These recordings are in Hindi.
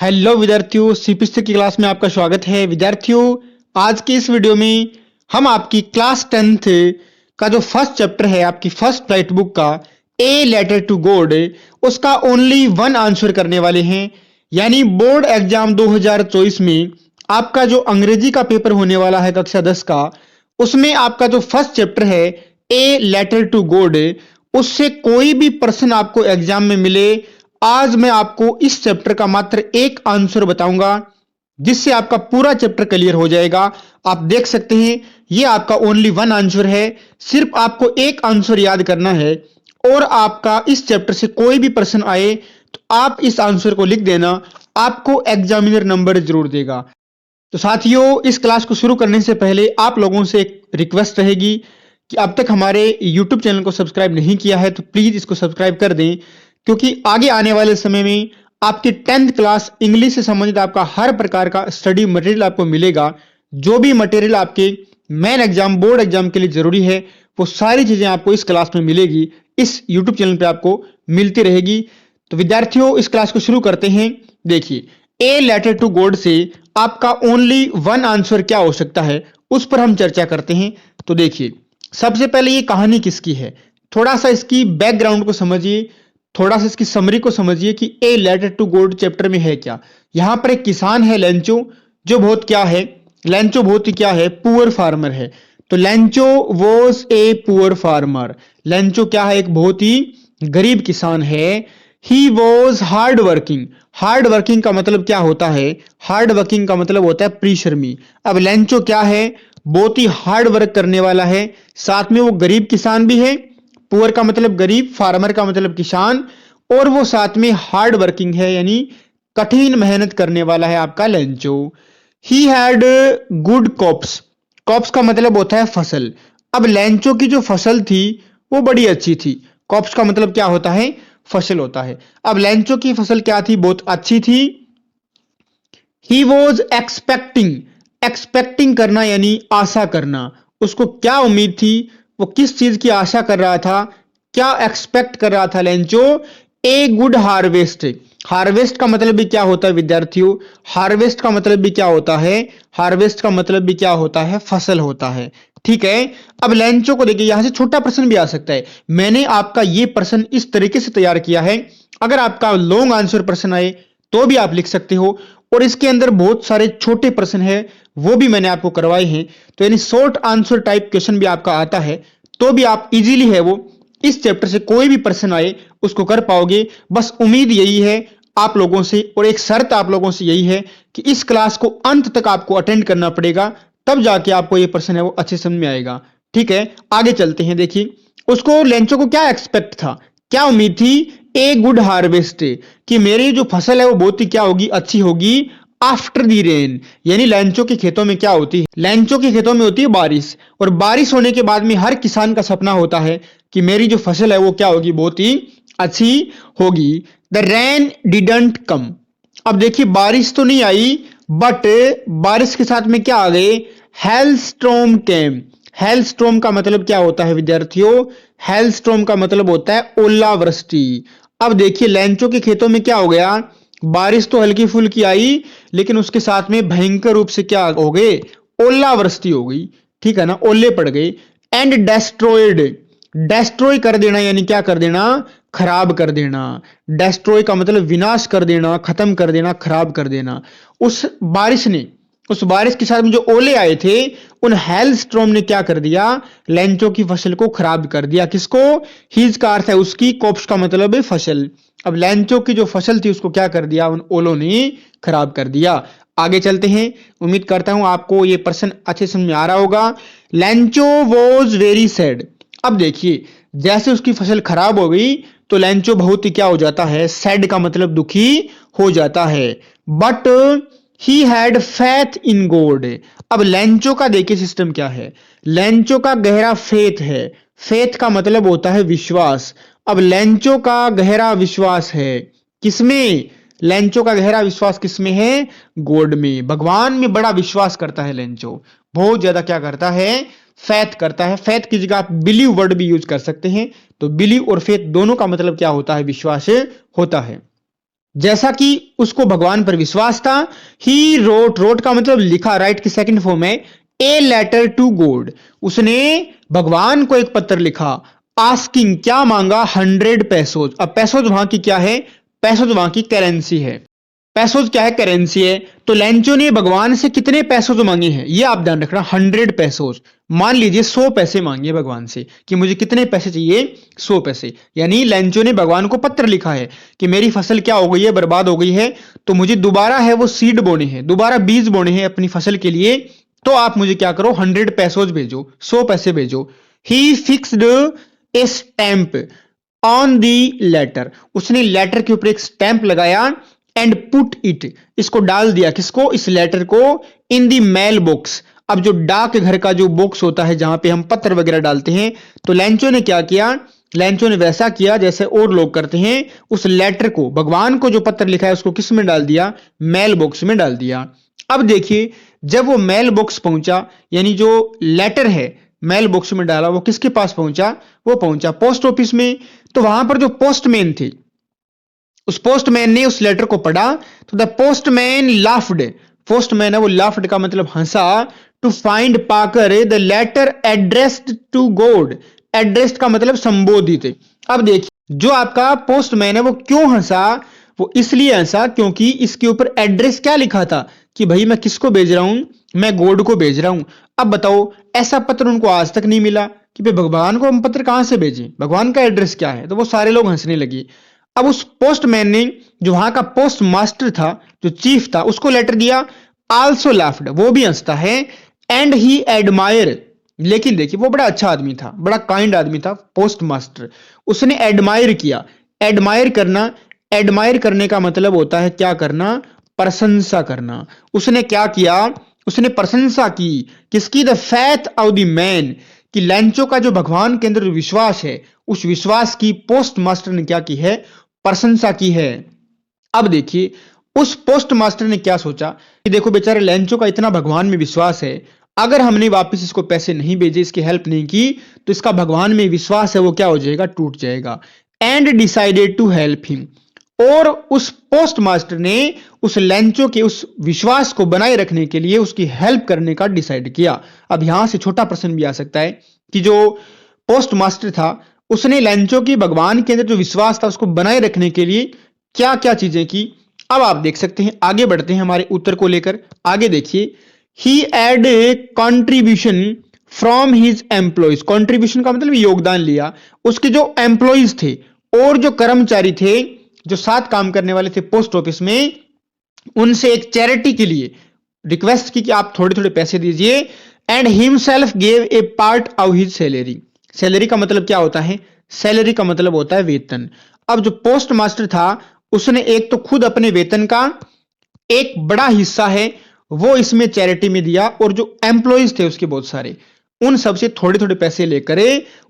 हेलो विद्यार्थियों, सीपीसी की क्लास में आपका स्वागत है। विद्यार्थियों, आज की इस वीडियो में हम आपकी क्लास 10th का जो फर्स्ट चैप्टर है, आपकी फर्स्ट फ्लाइट बुक का ए लेटर टू गॉड, उसका ओनली वन आंसर करने वाले हैं। यानी बोर्ड एग्जाम 2024 में आपका जो अंग्रेजी का पेपर होने वाला है कक्षा 10 का, उसमें आपका जो फर्स्ट चैप्टर है ए लेटर टू गॉड, उससे कोई भी प्रश्न आपको एग्जाम में मिले, आज मैं आपको इस चैप्टर का मात्र एक आंसर बताऊंगा, जिससे आपका पूरा चैप्टर क्लियर हो जाएगा। आप देख सकते हैं, ये आपका ओनली वन आंसर है। सिर्फ आपको एक आंसर याद करना है और आपका इस चैप्टर से कोई भी प्रश्न आए तो आप इस आंसर को लिख देना, आपको एग्जामिनर नंबर जरूर देगा। तो साथियों, इस क्लास को शुरू करने से पहले आप लोगों से एक रिक्वेस्ट रहेगी कि अब तक हमारे YouTube चैनल को सब्सक्राइब नहीं किया है तो प्लीज इसको सब्सक्राइब कर दें, क्योंकि आगे आने वाले समय में आपकी 10th क्लास इंग्लिश से संबंधित आपका हर प्रकार का स्टडी मटेरियल आपको मिलेगा। जो भी मटेरियल आपके मेन एग्जाम, बोर्ड एग्जाम के लिए जरूरी है, वो सारी चीजें आपको इस क्लास में मिलेगी, इस यूट्यूब चैनल पे आपको मिलती रहेगी। तो विद्यार्थियों, इस क्लास को शुरू करते हैं। देखिए, ए लेटर टू गॉड से आपका ओनली वन आंसर क्या हो सकता है, उस पर हम चर्चा करते हैं। तो देखिए, सबसे पहले ये कहानी किसकी है, थोड़ा सा इसकी बैकग्राउंड को समझिए, थोड़ा सा इसकी समरी को समझिए कि a letter to God chapter में है क्या। यहां पर एक किसान है लेंचो, जो बहुत क्या है, लेंचो बहुत ही क्या है, पुअर फार्मर है। तो Lencho was a poor farmer, Lencho क्या है, एक बहुत ही गरीब किसान है। He was hard working, hard working का मतलब क्या होता है, हार्ड वर्किंग का मतलब होता है परिश्रमी। अब लेंचो क्या है, बहुत ही हार्ड वर्क करने वाला है, साथ में वो गरीब किसान भी है। पुअर का मतलब गरीब, फार्मर का मतलब किसान, और वो साथ में हार्ड वर्किंग है, यानी कठिन मेहनत करने वाला है आपका Lencho. He had good crops, crops का मतलब होता है फसल। अब लेंचो की जो फसल थी वो बड़ी अच्छी थी। क्रॉप्स का मतलब क्या होता है, फसल होता है। अब लेंचो की फसल क्या थी, बहुत अच्छी थी। ही वॉज एक्सपेक्टिंग, एक्सपेक्टिंग करना यानी आशा करना, उसको क्या उम्मीद थी, वो किस चीज की आशा कर रहा था, क्या एक्सपेक्ट कर रहा था Lencho, a good harvest. Harvest का मतलब भी क्या होता है विद्यार्थियों, हार्वेस्ट का मतलब भी क्या होता है, हार्वेस्ट का मतलब भी क्या होता है, फसल होता है। ठीक है। अब लेंचो को देखिए, यहां से छोटा प्रश्न भी आ सकता है। मैंने आपका ये प्रश्न इस तरीके से तैयार किया है, अगर आपका लॉन्ग आंसर प्रश्न आए तो भी आप लिख सकते हो, और इसके अंदर बहुत सारे छोटे प्रश्न है, वो भी मैंने आपको करवाए हैं। तो यानी शॉर्ट आंसर टाइप क्वेश्चन भी आपका आता है, तो भी आप इजीली है वो इस चैप्टर से कोई भी प्रश्न आए उसको कर पाओगे। बस उम्मीद यही है आप लोगों से, और एक शर्त आप लोगों से यही है कि इस क्लास को अंत तक आपको अटेंड करना पड़ेगा, तब जाके आपको ये प्रश्न है वो अच्छे समझ में आएगा। ठीक है, आगे चलते हैं। देखिए, उसको लेंचो को क्या एक्सपेक्ट था, क्या उम्मीद थी, ए गुड हार्वेस्ट, कि मेरी जो फसल है वो बहुत ही क्या होगी, अच्छी होगी, आफ्टर दी रेन। यानी लेंचो के खेतों में क्या होती है, लेंचो के खेतों में होती है बारिश, और बारिश होने के बाद में हर किसान का सपना होता है कि मेरी जो फसल है वो क्या होगी, बहुत ही अच्छी होगी। द रेन डिडंट कम, अब देखिए बारिश तो नहीं आई, बट बारिश के साथ में क्या आ गए, हेलस्टॉर्म केम। हेलस्टॉर्म का मतलब क्या होता है विद्यार्थियों, हेलस्टॉर्म का मतलब होता है ओलावृष्टि। अब देखिए, लेंचो के खेतों में क्या हो गया, बारिश तो हल्की फुल्की आई, लेकिन उसके साथ में भयंकर रूप से क्या हो गए, ओलावृष्टि हो गई। ठीक है ना, ओले पड़ गए। एंड डेस्ट्रॉयड, डेस्ट्रॉय कर देना यानी क्या कर देना, खराब कर देना। डेस्ट्रॉय का मतलब विनाश कर देना, खत्म कर देना, खराब कर देना। उस बारिश ने, उस बारिश के साथ में जो ओले आए थे, उन हेलस्टॉर्म ने क्या कर दिया, लेंचो की फसल को खराब कर दिया। किसको, हीज का अर्थ है उसकी, कॉप्स का मतलब है फसल। अब लेंचो की जो फसल थी उसको क्या कर दिया, उन ओलों ने खराब कर दिया। आगे चलते हैं, उम्मीद करता हूं आपको ये प्रश्न अच्छे समझ में आ रहा होगा। लेंचो वॉज वेरी सैड, अब देखिए, जैसे उसकी फसल खराब हो गई तो लेंचो बहुत ही क्या हो जाता है, सैड का मतलब दुखी हो जाता है। But he had faith in God, अब लेंचो का देखिए सिस्टम क्या है, लेंचो का गहरा फेथ है, फेथ का मतलब होता है विश्वास। अब लेंचो का गहरा विश्वास है किसमें, लेंचो का गहरा विश्वास किसमें है, गॉड में, भगवान में बड़ा विश्वास करता है लेंचो, बहुत ज्यादा क्या करता है, फेथ करता है। फेथ की जगह आप बिलीव वर्ड भी यूज कर सकते हैं। तो बिलीव और फेथ दोनों का मतलब क्या होता है, विश्वास होता है। जैसा कि उसको भगवान पर विश्वास था, ही रोट का मतलब लिखा, राइट की सेकंड फॉर्म है ए लेटर टू गॉड, उसने भगवान को एक पत्र लिखा, आस्किंग क्या मांगा, 100 पैसोज। अब पैसोज वहां की क्या है, पैसोज वहां की करेंसी है, पैसोज क्या है, करेंसी है। तो लेंचो ने भगवान से कितने पैसोज मांगे हैं, ये आप ध्यान रखना, 100 पैसोज। मान लीजिए 100 पैसे मांगे भगवान से कि मुझे कितने पैसे चाहिए, 100 पैसे। यानी लेंचो ने भगवान को पत्र लिखा है कि मेरी फसल क्या हो गई है, बर्बाद हो गई है, तो मुझे दोबारा है वो सीड बोने हैं, दोबारा बीज बोने हैं अपनी फसल के लिए, तो आप मुझे क्या करो, 100 पैसोज भेजो, 100 पैसे भेजो। He fixed a stamp on the letter, उसने लेटर के ऊपर एक स्टैंप लगाया, एंड पुट इट, इसको डाल दिया, किसको, इस लेटर को, इन दी मेल बॉक्स। अब जो डाक घर का जो बॉक्स होता है जहां पे हम पत्र वगैरह डालते हैं, तो लेंचो ने क्या किया, लेंचो ने वैसा किया जैसे और लोग करते हैं, उस लेटर को, भगवान को जो पत्र लिखा है उसको किस में डाल दिया, मेल बॉक्स में डाल दिया। अब देखिए जब वो मेल बॉक्स पहुंचा, यानी जो लेटर है मेल बॉक्स में डाला, वो किसके पास पहुंचा, वो पहुंचा पोस्ट ऑफिस में। तो वहां पर जो पोस्टमैन थे, उस पोस्टमैन ने उस लेटर को पढ़ा, तो द पोस्टमैन लाफ्ड, पोस्टमैन है वो लाफ्ड का मतलब हंसा, टू फाइंड पाकर the letter addressed to God, addressed का मतलब संबोधित। अब देखिए जो आपका पोस्टमैन है वो क्यों हंसा, वो इसलिए हंसा क्योंकि इसके ऊपर एड्रेस क्या लिखा था कि भाई मैं किसको भेज रहा हूं, मैं गॉड को भेज रहा हूं। अब बताओ ऐसा पत्र उनको आज तक नहीं मिला कि भाई भगवान को हम पत्र कहां से भेजें, भगवान का एड्रेस क्या है, तो वो सारे लोग हंसने लगे। अब उस पोस्टमैन ने, जो वहां का पोस्ट मास्टर था, जो चीफ था, उसको लेटर दिया, आल्सो लाफ्ड, वो भी हंसता है, एंड ही एडमायर, लेकिन देखिए वो बड़ा अच्छा आदमी था, बड़ा काइंड आदमी था पोस्ट मास्टर, उसने एडमायर किया। एडमायर करना, एडमायर करने का मतलब होता है क्या करना, प्रशंसा करना। उसने क्या किया, उसने प्रशंसा की, किसकी, the faith of the man, कि लेंचो का जो भगवान के अंदर विश्वास है, उस विश्वास की पोस्ट मास्टर ने क्या की है, प्रशंसा की है। अब देखिए उस पोस्ट मास्टर ने क्या सोचा कि देखो बेचारे लेंचो का इतना भगवान में विश्वास है, अगर हमने वापस इसको पैसे नहीं भेजे, इसकी हेल्प नहीं की, तो इसका भगवान में विश्वास है वो क्या हो जाएगा, टूट जाएगा। And decided to help him, और उस पोस्ट मास्टर ने उस लेंचो के उस विश्वास को बनाए रखने के लिए उसकी हेल्प करने का डिसाइड किया। अब यहां से छोटा प्रश्न भी आ सकता है कि जो पोस्ट मास्टर था, उसने लेंचो की भगवान के अंदर जो विश्वास था उसको बनाए रखने के लिए क्या क्या चीजें की। अब आप देख सकते हैं, आगे बढ़ते हैं हमारे उत्तर को लेकर, आगे देखिए, he add contribution from his employees, contribution का मतलब योगदान लिया, उसके जो एम्प्लॉइज थे और जो कर्मचारी थे, जो साथ काम करने वाले थे पोस्ट ऑफिस में, उनसे एक चैरिटी के लिए रिक्वेस्ट की कि आप थोड़े थोड़े पैसे दीजिए। And himself gave a part of his salary, salary का मतलब क्या होता है, सैलरी का मतलब होता है वेतन। अब जो पोस्ट मास्टर था उसने एक तो खुद अपने वेतन का एक बड़ा हिस्सा है वो इसमें चैरिटी में दिया, और जो एम्प्लॉइज थे उसके बहुत सारे, उन सबसे थोड़े थोड़े पैसे लेकर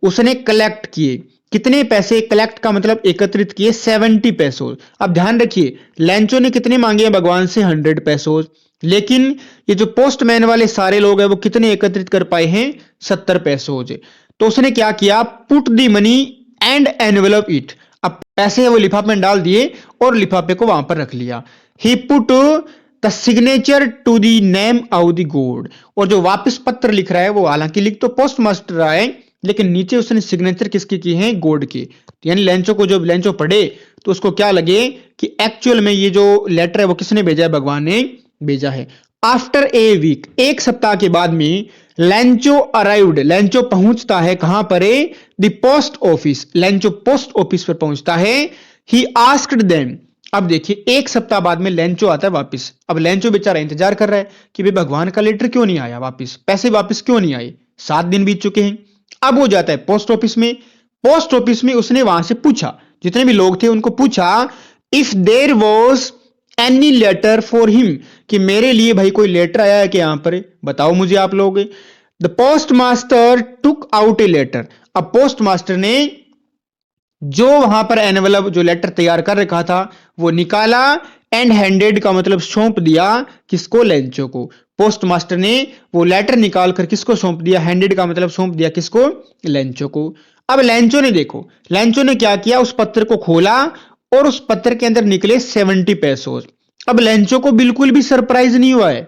उसने कलेक्ट किए। कितने पैसे कलेक्ट का मतलब एकत्रित किए, 70 पैसों। अब ध्यान रखिए लेंचो ने कितने मांगे हैं भगवान से, 100 पैसों, लेकिन ये जो पोस्टमैन वाले सारे लोग हैं वो कितने एकत्रित कर पाए हैं, 70 पैसों। तो उसने क्या किया, put the money and envelope it, अब पैसे वो लिफाफे में डाल दिए और लिफाफे को वहां पर रख लिया। He put the signature to the name of the god, और जो वापस पत्र लिख रहा है वो हालांकि लिख तो पोस्ट मास्टर रहा है, लेकिन नीचे उसने सिग्नेचर किसकी की है, गॉड की। यानी लेंचो को जब लेंचो पढ़े तो उसको क्या लगे कि एक्चुअल में ये जो लेटर है वो किसने भेजा है, भगवान ने भेजा है। आफ्टर ए वीक, एक सप्ताह के बाद में लेंचो अराइव्ड, लेंचो पहुंचता है कहां पर, the post office, Lencho post office पर पहुंचता है। ही आस्क्ड देम, अब देखिए एक सप्ताह बाद में लेंचो आता है वापस। अब लेंचो बेचारा इंतजार कर रहा है कि भाई भगवान का लेटर क्यों नहीं आया वापस, पैसे वापस क्यों नहीं आए, 7 दिन बीत चुके हैं। अब वो जाता है पोस्ट ऑफिस में, पोस्ट ऑफिस में उसने वहां से पूछा, जितने भी लोग थे उनको पूछा, if there was any letter for him, कि मेरे लिए भाई कोई लेटर आया है कि यहां पर, बताओ मुझे आप लोग। The postmaster took out a letter, अब पोस्ट मास्टर ने जो वहां पर एनवेलप जो लेटर तैयार कर रखा था वो निकाला, एंड हैंडेड का मतलब सौंप दिया, किसको, लेंचो को। पोस्ट मास्टर ने वो लेटर निकाल कर किसको सौंप दिया, हैंडेड का मतलब सौंप दिया, किसको, लेंचो को। अब लेंचो ने देखो, लेंचो ने क्या किया, उस पत्र को खोला और उस पत्र के अंदर निकले 70 पैसोज। अब लेंचो को बिल्कुल भी सरप्राइज नहीं हुआ है।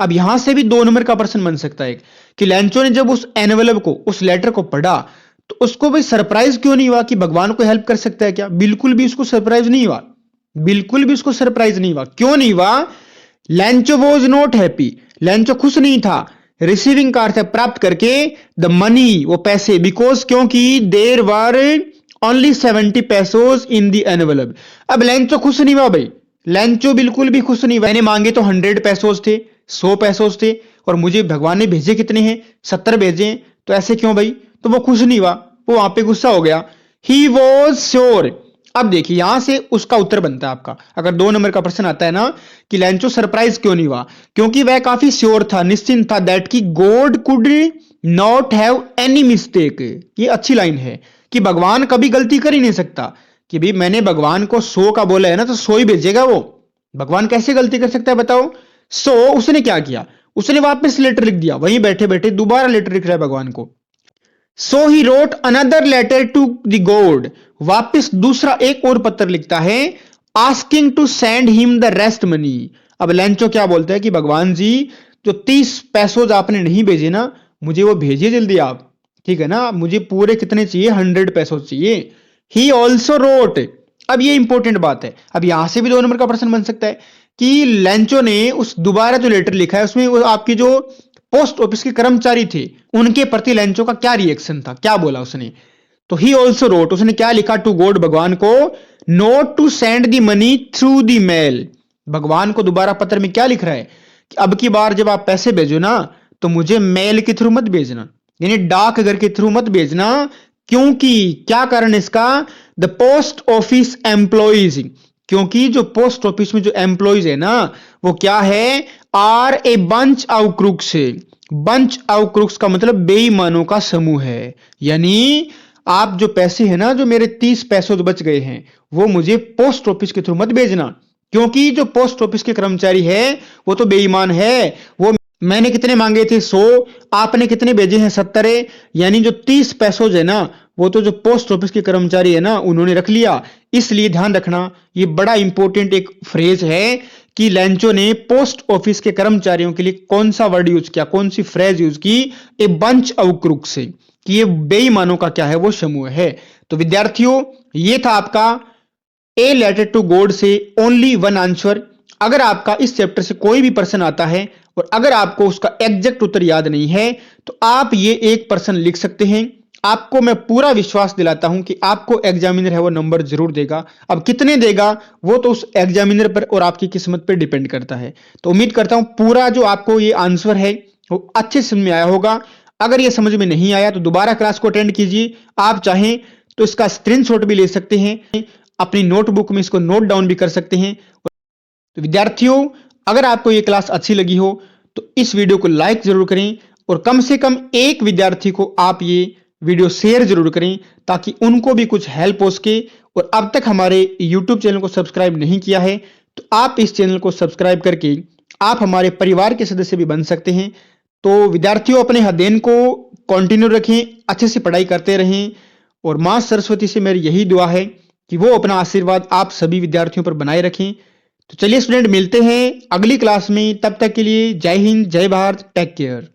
अब यहां से भी 2 नंबर का प्रश्न बन सकता है कि लेंचो ने जब उस एनवेलप को, उस लेटर को पढ़ा तो उसको भी सरप्राइज क्यों नहीं हुआ कि भगवान को हेल्प कर सकता है क्या? बिल्कुल भी उसको सरप्राइज नहीं हुआ, बिल्कुल भी उसको सरप्राइज नहीं हुआ। क्यों नहीं हुआ? Lencho was not happy, Lencho खुश नहीं था रिसीविंग कार से प्राप्त करके द मनी, वो पैसे, बिकॉज क्योंकि देर वर ओनली 70 पैसोज इन दी एनवेलप। अब लेंचो खुश नहीं हुआ भाई, लेंचो बिल्कुल भी खुश नहीं हुआ। मैंने मांगे तो 100 पैसोज थे, 100 पैसोज थे, और मुझे भगवान ने भेजे कितने हैं? 70 भेजे, तो ऐसे क्यों भाई? तो वो खुश नहीं हुआ, वो वहां पे गुस्सा हो गया। He was sure. अब देखिए यहां से उसका उत्तर बनता है आपका, अगर 2 नंबर का प्रश्न आता है ना कि लेंचो सरप्राइज क्यों नहीं हुआ, क्योंकि वह काफी श्योर था, निश्चिंत था, दैट कि God could not have any mistake. ये अच्छी लाइन है कि भगवान कभी गलती कर ही नहीं सकता, कि भाई मैंने भगवान को 100 का बोला है ना तो 100 ही भेजेगा वो। भगवान कैसे गलती कर सकता है बताओ? सो उसने क्या किया, उसने वापस लेटर लिख दिया, वहीं बैठे बैठे दोबारा लेटर लिख रहा है भगवान को। So he wrote another letter to the god, वापस दूसरा एक और पत्र लिखता है, asking to send him the rest money. अब लेंचो क्या बोलता है कि भगवान जी जो 30 पैसोज आपने नहीं भेजे ना, मुझे वो भेजिए जल्दी आप, ठीक है ना? मुझे पूरे कितने चाहिए? 100 पैसोज चाहिए। ही ऑल्सो रोट, अब ये इंपॉर्टेंट बात है, अब यहां से भी 2 नंबर का प्रश्न बन सकता है कि लेंचो ने उस दोबारा जो लेटर लिखा है उसमें वो आपकी जो पोस्ट ऑफिस के कर्मचारी थे उनके प्रति लेंचो का क्या रिएक्शन था, क्या बोला उसने? तो ही ऑल्सो रोट, उसने क्या लिखा? टू गॉड, भगवान को, not to send the money through the mail. भगवान को दोबारा पत्र में क्या लिख रहा है कि अब की बार जब आप पैसे भेजो ना तो मुझे मेल के थ्रू मत भेजना, यानी डाकघर के थ्रू मत भेजना। क्योंकि क्या कारण इसका? द पोस्ट ऑफिस एम्प्लॉइज, क्योंकि जो पोस्ट ऑफिस में जो एम्प्लॉइज है ना वो क्या है? Are a bunch of crooks. Bunch of crooks का मतलब बेईमानों का समूह है, यानी आप जो पैसे है ना, जो मेरे 30 पैसों बच गए हैं, वो मुझे पोस्ट ऑफिस के थ्रू मत भेजना, क्योंकि जो पोस्ट ऑफिस के कर्मचारी है वो तो बेईमान है। वो मैंने कितने मांगे थे? 100, आपने कितने भेजे हैं? 70, यानी जो 30 पैसों है ना वो तो जो पोस्ट ऑफिस के कर्मचारी है ना उन्होंने रख लिया। इसलिए ध्यान रखना, ये बड़ा इंपॉर्टेंट एक फ्रेज है कि लेंचो ने पोस्ट ऑफिस के कर्मचारियों के लिए कौन सा वर्ड यूज किया, कौन सी फ्रेज यूज की? ए बंच ऑफ क्रूक्स से, कि ये बेईमानों का क्या है? वो समूह है। तो विद्यार्थियों ये था आपका ए लेटर टू गॉड से ओनली वन आंसर। अगर आपका इस चैप्टर से कोई भी प्रश्न आता है और अगर आपको उसका एग्जैक्ट उत्तर याद नहीं है तो आप ये एक प्रश्न लिख सकते हैं। आपको मैं पूरा विश्वास दिलाता हूं कि आपको एग्जामिनर है वो नंबर जरूर देगा। अब कितने देगा वो तो उस एग्जामिनर पर और आपकी किस्मत पर डिपेंड करता है। तो उम्मीद करता हूं पूरा जो आपको ये आंसर है वो अच्छे समझ में आया होगा। अगर ये समझ में नहीं आया तो दोबारा क्लास को अटेंड कीजिए। आप चाहें तो इसका स्क्रीनशॉट भी ले सकते हैं, अपनी नोटबुक में इसको नोट डाउन भी कर सकते हैं। तो विद्यार्थियों अगर आपको ये क्लास अच्छी लगी हो तो इस वीडियो को लाइक जरूर करें और कम से कम एक विद्यार्थी को आप ये वीडियो शेयर जरूर करें ताकि उनको भी कुछ हेल्प हो सके। और अब तक हमारे YouTube चैनल को सब्सक्राइब नहीं किया है तो आप इस चैनल को सब्सक्राइब करके आप हमारे परिवार के सदस्य भी बन सकते हैं। तो विद्यार्थियों अपने अध्ययन को कंटिन्यू रखें, अच्छे से पढ़ाई करते रहें और मां सरस्वती से मेरी यही दुआ है कि वो अपना आशीर्वाद आप सभी विद्यार्थियों पर बनाए रखें। तो चलिए स्टूडेंट मिलते हैं अगली क्लास में, तब तक के लिए जय हिंद, जय भारत, टेक केयर।